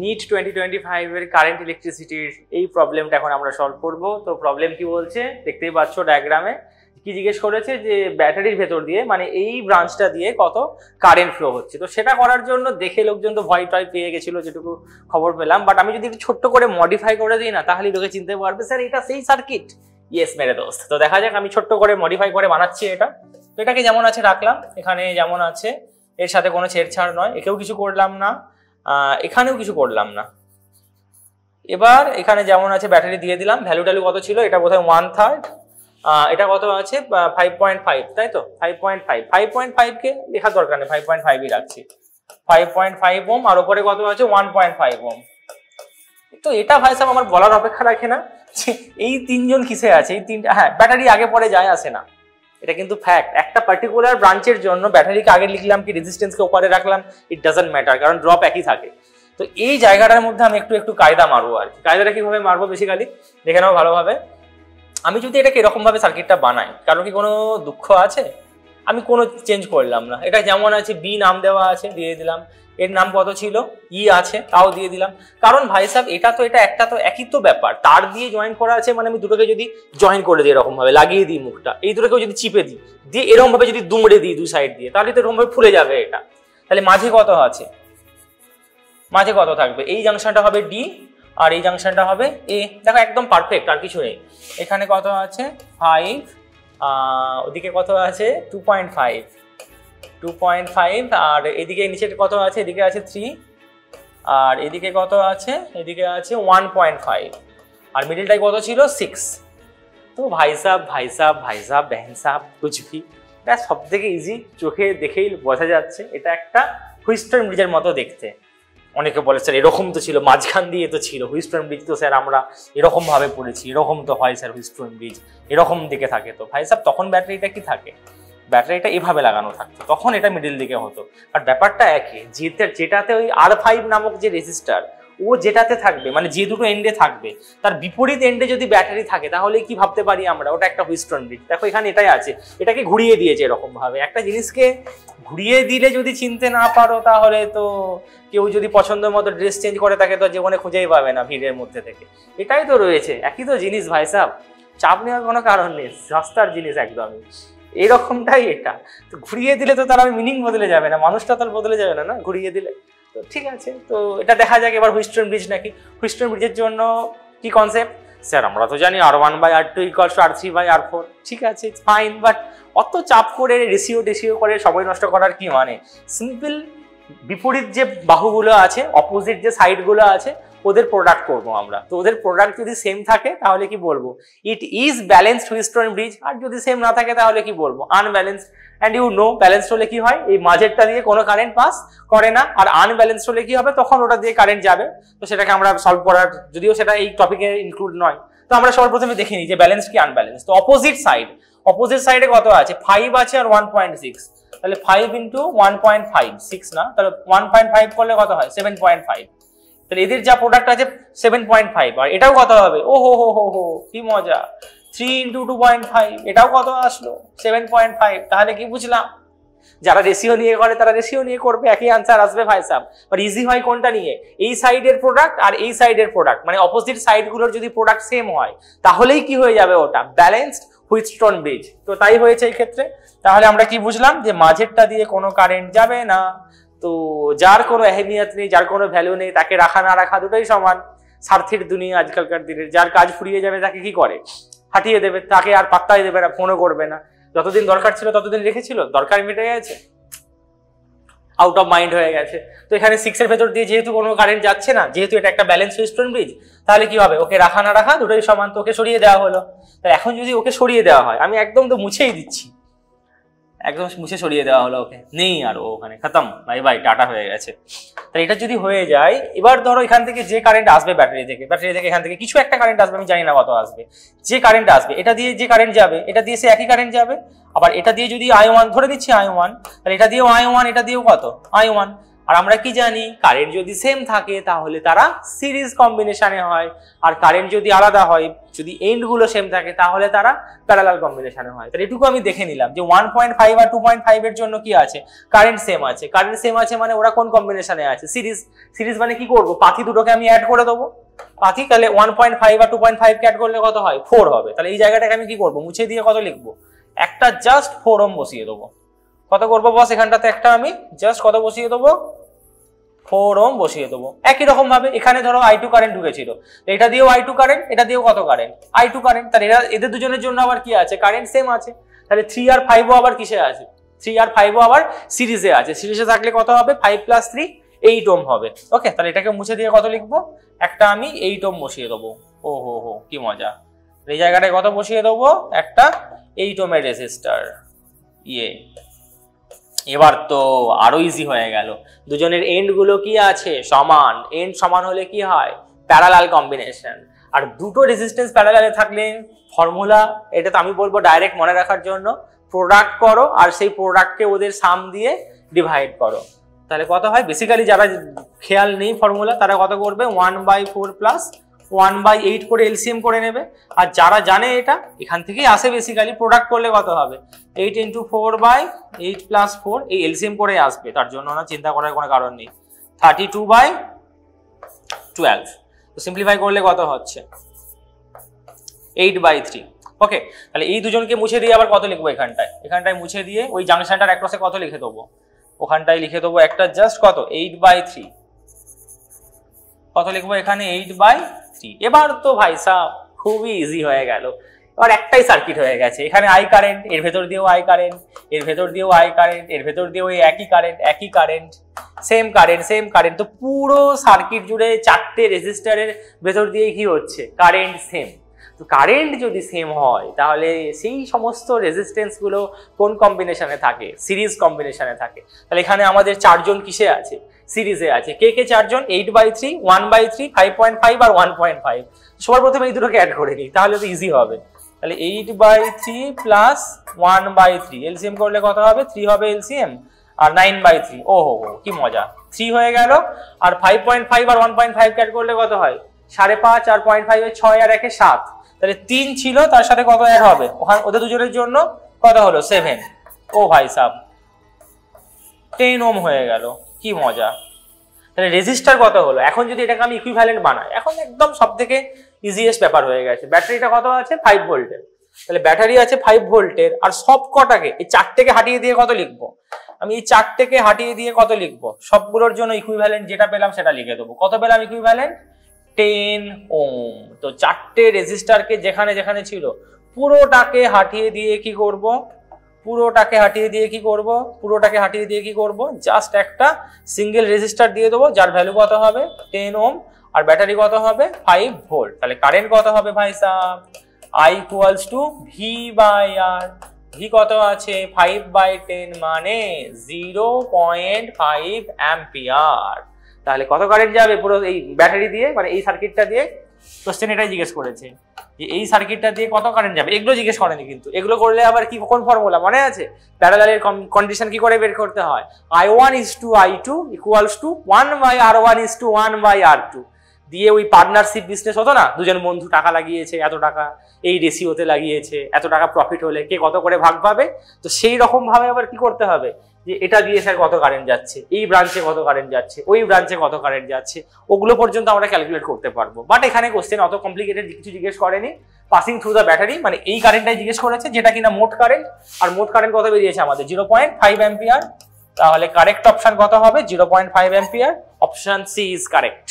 NEET 2025 এর current ইলেকট্রিসিটির এই প্রবলেমটা এখন আমরা সলভ করব। তো প্রবলেম কি বলছে দেখতেই পাচ্ছ ডায়াগ্রামে, কি জিজ্ঞেস করেছে যে ব্যাটারির ভেতর দিয়ে মানে এই ব্রাঞ্চটা দিয়ে কত কারেন্ট ফ্লো হচ্ছে। তো সেটা করার জন্য দেখে লোকজন তো ভয় টয় পেয়ে গেছিল, যেটুকু খবর পেলাম। বাট আমি যদি একটু ছোট্ট করে মডিফাই করে দিই না, তাহলে লোকে চিনতে পারবে স্যার এটা সেই সার্কিট। ইয়েস মেরে দোস্ত। তো দেখা যাক, আমি ছোট্ট করে মডিফাই করে বানাচ্ছি এটা। তো এটাকে যেমন আছে রাখলাম, এখানে যেমন আছে, এর সাথে কোনো ছেড়ছাড় নয়, একেও কিছু করলাম না, এখানেও কিছু করলাম না। এবার এখানে যেমন আছে ব্যাটারি দিয়ে দিলাম। ভ্যালু ট্যালু কত ছিল, এটা বোধহয় 1/3, এটা কত আছে 5.5, তাই তো 5.5। 5.5 কে লেখার দরকার নেই, 5.5ই রাখছি। 5.5 ওম আর উপরে কত আছে 1.5 ওম। তো এটা ভাই সাহেব আমার বলার অপেক্ষা রাখে না যে এই তিনজন কিসে আছে, এই তিনটা। হ্যাঁ, ব্যাটারি আগে পরে যায় আসে না, এটা কিন্তু ফ্যাক্ট। একটা পার্টিকুলার ব্রাঞ্চের জন্য ব্যাটারিকে আগে লিখলাম কি রেজিস্ট্যান্সকে উপরে রাখলাম, ইট ডাজন্ট ম্যাটার, কারণ ড্রপ একই থাকে। তো এই জায়গাটার মধ্যে আমি একটু কায়দা মারবো আর কি। কায়দাটা কিভাবে মারবো বেসিক্যালি দেখে নাও ভালোভাবে। আমি যদি এটাকে এরকম ভাবে সার্কিটটা বানাই, কারণ কি কোনো দুঃখ আছে? আমি কোনো চেঞ্জ করলাম না, এটা যেমন আছে বি নাম দেওয়া আছে দিয়ে দিলাম, এর নাম কত ছিল ই আছে তাও দিয়ে দিলাম। কারণ ভাই সাহেব এটা তো এটা একটা তো একই তো ব্যাপার, তার দিয়ে জয়েন করা আছে মানে আমি দুটোকে যদি জয়েন করে দিই এরকম ভাবে লাগিয়ে দিই মুখটা, এই দুটোকেও যদি চিপে দিই দিয়ে এরকম ভাবে যদি দুমড়ে দিই দুই সাইড দিয়ে, তাহলে তো এরকম ভাবে ফুলে যাবে এটা। তাহলে মাঝে কত আছে, মাঝে কত থাকবে, এই জাংশনটা হবে ডি আর এই জাংশনটা হবে এ। দেখো একদম পারফেক্ট, আর কিছু নেই। এখানে কত আছে 5, ওদিকে কত আছে 2.5, আর এদিকে নিচে কত আছে, এদিকে আছে 3, আর এদিকে কত আছে, এদিকে আছে 1.5, আর মিডিলটাই কত ছিল 6। তো ভাই সাহ বেহেন সাহ কুচভি, এটা সব থেকে ইজি, চোখে দেখেই বোঝা যাচ্ছে এটা একটা হুইস্টন ব্রিজের মতো দেখতে। অনেকে বলে স্যার এরকম তো ছিল, মাঝখান দিয়ে তো ছিল হুইস্টন ব্রিজ, তো স্যার আমরা এরকম ভাবে পড়েছি, এরকম তো হয় স্যার হুইস্টন ব্রিজ এরকম দিকে থাকে। তো ভাই সাহেব তখন ব্যাটারিটা কি থাকে, ব্যাটারিটা এভাবে লাগানো থাকতো, তখন এটা মিডিল দিকে হতো। আর ব্যাপারটা একই, যেটাতে ওই R5 নামক যে রেজিস্টার ও যেটাতে থাকবে মানে যে দুটো এন্ডে থাকবে তার বিপরীত এন্ডে যদি ব্যাটারি থাকে তাহলে কি ভাবতে পারি আমরা ওটা একটা হুইস্টন ব্রিজ। দেখো এখানে এটাই আছে, এটাকে ঘুরিয়ে দিয়েছে এরকম ভাবে। একটা জিনিসকে ঘুরিয়ে দিলে যদি চিনতে না পারো তাহলে তো কেউ যদি পছন্দ মতো ড্রেস চেঞ্জ করে তাকে তো জীবনে খুঁজেই পাবে না ভিড়ের মধ্যে থেকে। এটাই তো রয়েছে, একই তো জিনিস ভাই সাহেব, চাপ নেওয়ার কোনো কারণ নেই, সস্তার জিনিস একদমই এইরকমটাই। এটা তো ঘুরিয়ে দিলে তো তার মিনিং বদলে যাবে না, মানুষটা তার বদলে যাবে না, না ঘুরিয়ে দিলে। তো ঠিক আছে, তো এটা দেখা যাক এবার হুইস্টন ব্রিজ নাকি। হুইস্টন ব্রিজের জন্য কি কনসেপ্ট স্যার, আমরা তো জানি R1/R2 = R3/R4, ঠিক আছে ফাইন, বাট অত চাপ করে রেশিও করে সময় নষ্ট করার কি মানে? সিম্পল বিপরীত যে বাহুগুলো আছে, অপোজিট যে সাইডগুলো আছে, ওদের প্রোডাক্ট করবো আমরা। তো ওদের প্রোডাক্ট যদি সেম থাকে তাহলে কি বলবো, it is balanced Wheatstone bridge. আর যদি সেম না থাকে তাহলে কি বলবো, unbalanced. And you know balanced হলে কি হয়, এই মাঝেরটা দিয়ে কোনো কারেন্ট পাস করে না, আর আনব্যালেন্সড হলে কি হবে, তখন ওটা দিয়ে কারেন্ট যাবে। তো সেটাকে আমরা সলভ করার, যদিও সেটা এই টপিকে ইনক্লুড নয়, তো আমরা সবার প্রথমে দেখে নিই যে ব্যালেন্স কি আনব্যালেন্স। তো অপোজিট সাইডে কত আছে 5 আছে আর 1.6, তাহলে 5 × 1.5 6 না, তাহলে 1.5 করলে কত হয় 7.5। তাহলে এদের যা প্রোডাক্ট আছে 7.5, আর এটাও কত হবে, ও হো কি মজা, 3 × 2.5, এটাও কত আসলো 7.5। তাহলে কি বুঝলাম, যারা রেশিও নিয়ে করে তারা রেশিও নিয়ে করবে, একই আনসার আসবে ভাই সাহেব। বাট ইজি হয় কোনটা নিয়ে, এই সাইডের প্রোডাক্ট আর এই সাইডের প্রোডাক্ট, মানে অপোজিট সাইডগুলোর যদি প্রোডাক্ট সেম হয় তাহলেই কি হয়ে যাবে, ওটা ব্যালেন্সড হুইস্টন ব্রিজ। তো তাই হয়েছে এই ক্ষেত্রে। তাহলে আমরা কি বুঝলাম, যে মাঝেরটা দিয়ে কোনো কারেন্ট যাবে না। তো যার কোনো এহমিয়ত নেই, যার কোনো ভ্যালু নেই, তাকে রাখা না রাখা দুটোই সমান। স্বার্থের দুনিয়া আজকালকার দিনের, যার কাজ ফুরিয়ে যাবে তাকে কি করে, হাঁটিয়ে দেবে, তাকে আর পাত্তাই দেবে না, ফোনও করবে না। যতদিন দরকার ছিল ততদিন রেখেছিল, দরকার মিটে গেছে, আউট অফ মাইন্ড হয়ে গেছে। তো এখানে 6 এর ভেতর দিয়ে যেহেতু কোনো কারেন্ট যাচ্ছে না, যেহেতু এটা একটা ব্যালেন্স হুইস্টন ব্রিজ, তাহলে কি হবে, ওকে রাখা না রাখা দুটোই সমান, তো ওকে সরিয়ে দেওয়া হলো। তাই এখন যদি ওকে সরিয়ে দেওয়া হয়, আমি একদম তো মুছেই দিচ্ছি, একদম মুছে সরিয়ে দেওয়া হলো, ওকে নেই আর, ও ওখানে খতম, বাই টাটা হয়ে গেছে। তাই এটা যদি হয়ে যায়, এবার ধরো এখান থেকে যে কারেন্ট আসবে ব্যাটারি থেকে এখান থেকে কিছু একটা কারেন্ট আসবে, আমি জানি না কত আসবে, যে কারেন্ট আসবে এটা দিয়ে যে কারেন্ট যাবে, এটা দিয়ে সে একই কারেন্ট যাবে। আবার এটা দিয়ে যদি I1 ধরে দিচ্ছি I1, তাহলে এটা দিয়েও I1, এটা দিয়েও কত I1, আর আমরা কি জানি কারেন্ট যদি সেম থাকে তাহলে তারা সিরিজ কম্বিনেশনে হয়, আর কারেন্ট যদি আলাদা হয়, যদি এন্ড গুলো সেম থাকে তাহলে তারা প্যারালাল কম্বিনেশনে হয়। তাহলে এটুকু আমি দেখে নিলাম যে 1.5 আর 2.5 এর জন্য কি আছে, কারেন্ট সেম আছে। কারেন্ট সেম আছে মানে ওরা কোন কম্বিনেশনে আছে, সিরিজ। সিরিজ মানে কি করব, পাতি দুটোকে আমি অ্যাড করে দেবো, পাতি। তাহলে 1.5 আর 2.5 কে অ্যাড করলে কত হয়, 4 হবে। তাহলে এই জায়গাটাকে আমি কি করব, মুছে দিয়ে কত লিখবো, একটা জাস্ট 4 ওহম বসিয়ে দেবো। কত করবো বস, এখানটাতে একটা আমি জাস্ট কত বসিয়ে দেবো, 4 ওহম বসিয়ে দেবো। একই রকম ভাবে এখানে ধরো I2 কারেন্ট ঢুকেছিল, এটা দিয়েও I2 কারেন্ট, এটা দিয়েও কত কারেন্ট, I2 কারেন্ট। তাহলে এদের দুজনের জন্য আবার কি আছে, কারেন্ট সেম আছে। তাহলে 3 আর 5 ও আবার কিসে আছে, 3 আর 5 ও আবার সিরিজে আছে। সিরিজে থাকলে কত হবে, 5 + 3 8 ওহম হবে। ওকে, তাহলে এটাকে মুছে দিয়ে কত লিখবো, একটা আমি 8 ওহম বসিয়ে দেবো। ও হো হো, কি মজা। এই জায়গাটায় কত বসিয়ে দেবো, একটা 8 ওহমের রেজিস্টার। এবার তো আরো ইজি হয়ে গেল, দুজনের এন্ড গুলো কি আছে, সমান। এন্ড সমান হলে কি হয়, প্যারালাল কম্বিনেশন। আর দুটো রেজিস্ট্যান্স প্যারালালে থাকলে ফর্মুলা, এটা তো আমি বলবো ডাইরেক্ট মনে রাখার জন্য, প্রোডাক্ট করো আর সেই প্রোডাক্টকে ওদের সাম দিয়ে ডিভাইড করো। তাহলে কত হয়, বেসিক্যালি যারা খেয়াল নেই ফর্মুলা তারা কত করবে, 1/4 প্লাস 1/8 করে এলসিএম করে নেবে। আর যারা জানে এটা এখান থেকেই আসে, বেসিক্যালি প্রোডাক্ট করলে কত হবে, 8 × 4/8 + 4, এই এলসিএম করে আসবে, তার জন্য না চিন্তা করার কোনো কারণ নেই। 32/12, তো সিম্পলিফাই করলে কত হচ্ছে, 8/3। ওকে, তাহলে এই দুজনকে মুছে দিয়ে আবার কত লিখবো, এখানটায় মুছে দিয়ে ওই জাংশনটার একপাশে কত লিখে দেবো, ওখানটায় লিখে দেবো একটা জাস্ট কত, 8/3। কত লিখবো এখানে, 8/3। এবার তো ভাই সাহেব খুবই ইজি হয়ে গেল। এবার একটাই সার্কিট হয়ে গেছে, এখানে I কারেন্ট, এর ভেতর দিয়েও I কারেন্ট, এর ভেতর দিয়েও I কারেন্ট, এর ভেতর দিয়েও একই কারেন্ট, সেম কারেন্ট। তো পুরো সার্কিট জুড়ে 4টে রেজিস্টারের ভেতর দিয়ে কি হচ্ছে, কারেন্ট সেম। তো কারেন্ট যদি সেম হয় তাহলে সেই সমস্ত রেজিস্ট্যান্স গুলো কোন কম্বিনেশনে থাকে, সিরিজ কম্বিনেশনে থাকে। তাহলে এখানে আমাদের 4 জন কিসে আছে, সিরিজে আছে। কে 4 জন, 8/3, 1/3, 5.5 আর 1.5। সবার প্রথমে এই দুটোকে অ্যাড করে নিই, তাহলে তো ইজি হবে। তাহলে 8/3 প্লাস 1/3 এলসিএম করলে কত হবে, 3 হবে এলসিএম, আর 9/3। ও হো, কি মজা, 3 হয়ে গেল। আর 5.5 আর 1.5 অ্যাড করলে কত হয়, 5.5 আর 0.5 এর 6 আর 1 এর 7। তাহলে 3 ছিল, তার সাথে কত অ্যাড হবে, ওখানে ওদের দুজনের জন্য কত হলো, 7। ও ভাই সাহেব 10 ওহম হয়ে গেল, কি মজা। তাহলে রেজিস্টার কত হলো। এখন যদি এটাকে আমি ইকুইভ্যালেন্ট বানাই, এখন একদম সবথেকে ইজিয়েস্ট ব্যাপার হয়ে গেছে। ব্যাটারিটা কত আছে, 5 ভোল্টের। তাহলে ব্যাটারি আছে 5 ভোল্টের, আর সব কটাকে এই 4টেকে হাটিয়ে দিয়ে কত লিখবো, আমি এই 4টেকে হাটিয়ে দিয়ে কত লিখবো, সবগুলোর জন্য ইকুইভ্যালেন্ট যেটা পেলাম সেটা লিখে দেবো। কত পেলাম ইকুইভ্যালেন্ট, 10 ওহম। তো 4টে রেজিস্টারকে যেখানে যেখানে ছিল পুরোটাকে হাটিয়ে দিয়ে কি করব, পুরোটাকে হাটিয়ে দিয়ে কি করব, জাস্ট একটা সিঙ্গেল রেজিস্টার দিয়ে দেবো, যার ভ্যালু কত হবে, 10 ওহম। আর ব্যাটারি কত হবে, 5 ভোল্ট। তাহলে কারেন্ট কত হবে ভাই সাহেব, I = V/R। ভি কত আছে, 5/10 মানে 0.5 অ্যাম্পিয়ার। তাহলে কত কারেন্ট যাবে পুরো এই ব্যাটারি দিয়ে, মানে এই সার্কিটটা দিয়ে। কোশ্চেন এটাই জিজ্ঞেস করেছে যে এই সার্কিটটা দিয়ে কত কারেন্ট যাবে, এগুলো জিজ্ঞেস করেনি কিন্তু। এগুলো করলে আবার কি, কোন ফর্মুলা মনে আছে, প্যারালালের কন্ডিশন কি করে বের করতে হয়, I1 = I2 = 1/R1 = 1/R2 দিয়ে ওই পার্টনারশিপ বিজনেস হতো না, দুজন বন্ধু টাকা লাগিয়েছে, এত টাকা এই রেশিওতে লাগিয়েছে, এত টাকা প্রফিট হলে কে কত করে ভাগ পাবে। তো সেই রকম ভাবে আবার কি করতে হবে, যে এটা দিয়ে স্যার কত কারেন্ট যাচ্ছে, এই ব্রাঞ্চে কত কারেন্ট যাচ্ছে, ওই ব্রাঞ্চে কত কারেন্ট যাচ্ছে, ওগুলো পর্যন্ত আমরা ক্যালকুলেট করতে পারবো। বাট এখানে কোশ্চেন অত কমপ্লিকেটেড কিছু জিজ্ঞেস করেনি, পাসিং থ্রু দ্য ব্যাটারি মানে এই কারেন্টটাই জিজ্ঞেস করেছে, যেটা কিনা মোট কারেন্ট। আর মোট কারেন্ট কত বেরিয়েছে আমাদের, 0.5 অ্যাম্পিয়ার। তাহলে কারেক্ট অপশন কত হবে, 0.5 ampere. Option C is correct.